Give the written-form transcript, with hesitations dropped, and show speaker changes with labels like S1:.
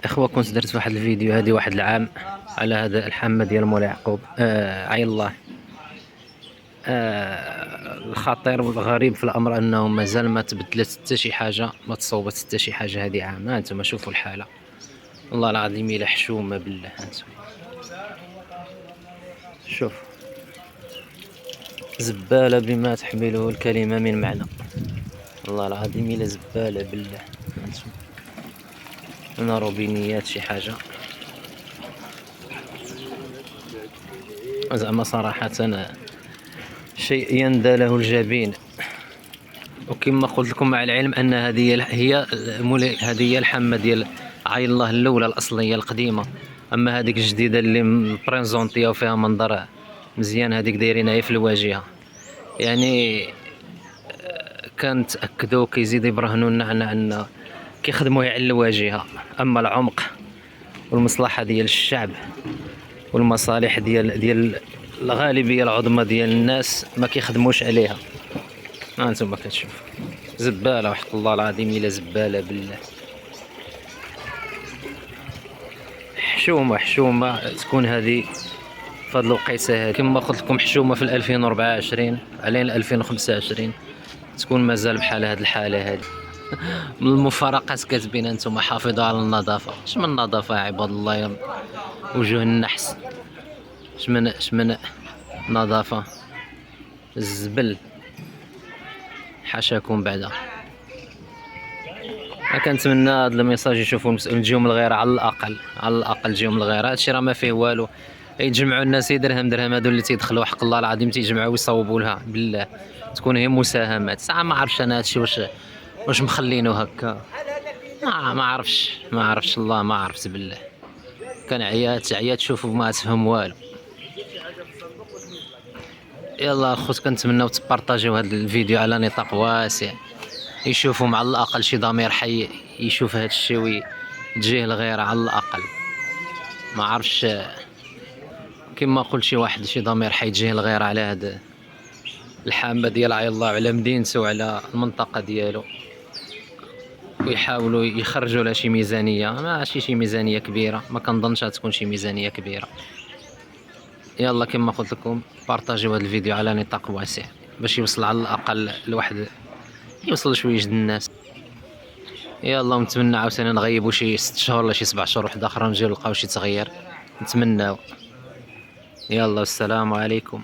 S1: اخوة، كنت درت واحد الفيديو هادي واحد العام على هذا الحامة ديال مولاي يعقوب عين الله. الخطير والغريب في الامر انه مازال ما تبدلت حتى شي حاجه، ما تصوبت حتى شي حاجه. هذه عام، ها انتم شوفوا الحاله، والله العظيم الا حشومه بالله. انتم شوف، زباله بما تحمله الكلمه من معنى. والله العظيم الا زباله بالله. انتم هنا روبينيات شي حاجه زعما صراحه شيء يندى له الجبين. وكما قلت لكم، مع العلم ان هذه هي الحمى ديال عين الله الاولى الاصليه القديمه. اما هذيك الجديده اللي مبريزونطيه وفيها منظر مزيان، هذيك دايرينها في الواجهه. يعني كان تاكدوا كيزيدوا يبرهنوا لنا ان كيخدموا على الواجهه، اما العمق والمصلحه ديال الشعب والمصالح ديال الغالبيه العظمى ديال الناس ما كيخدموش عليها. ها انتم كتشوفوا زباله، وحق الله العظيم الا زباله بالله. حشومه تكون هذه في هذه الوقيته هذه، كما قلت لكم حشومه في 2024 علينا 2025 تكون مازال بحال هذه الحاله هذه. من المفارقات كتبين انتم حافظوا على النظافه. اش من نظافه يا عباد الله؟ يا وجوه النحس، اش من نظافه؟ الزبل حاشاكم بعدا. كنتمنى هذا الميساج يشوفوا المسؤولين تجيهم الغيره، على الاقل تجيهم الغيره. هادشي راه ما فيه والو، يتجمعوا الناس درهم هادو اللي تيدخلوا حق الله العظيم تيجمعوا ويصوبوا لها بالله. تكون هي مساهمات. ساعه ما عرفتش انا هادشي واش مخلينو هكا. ما عرفتش الله، ما عرفت بالله. كان عيات شوفوا ما تفهم والو. يلا اخوت، كنتمناو تبارطاجيو هذا الفيديو على نطاق واسع، يشوفوا مع الاقل شي ضمير حي يشوف هذا الشيء وتجيه الغيره على الاقل. ما عرفش، كما قلت شي ضمير حي تجيه الغيره على هذا الحامه ديال عين الله، على مدينته وعلى المنطقه ديالو، ويحاولوا يخرجوا لها شي ميزانيه. ماشي شي ميزانيه كبيره، ما كنظنش تكون شي ميزانيه كبيره. يلا كما قلت لكم، بارطاجيو هذا الفيديو على نطاق واسع باش يوصل على الاقل لواحد، يوصل لشويش الناس. يلا، ونتمنى عاوتاني نغيبوا شي 6 شهور ولا شي 7 شهور واحد اخرى، نجيو نلقاو شي تغيير، نتمناو. يلا، والسلام عليكم.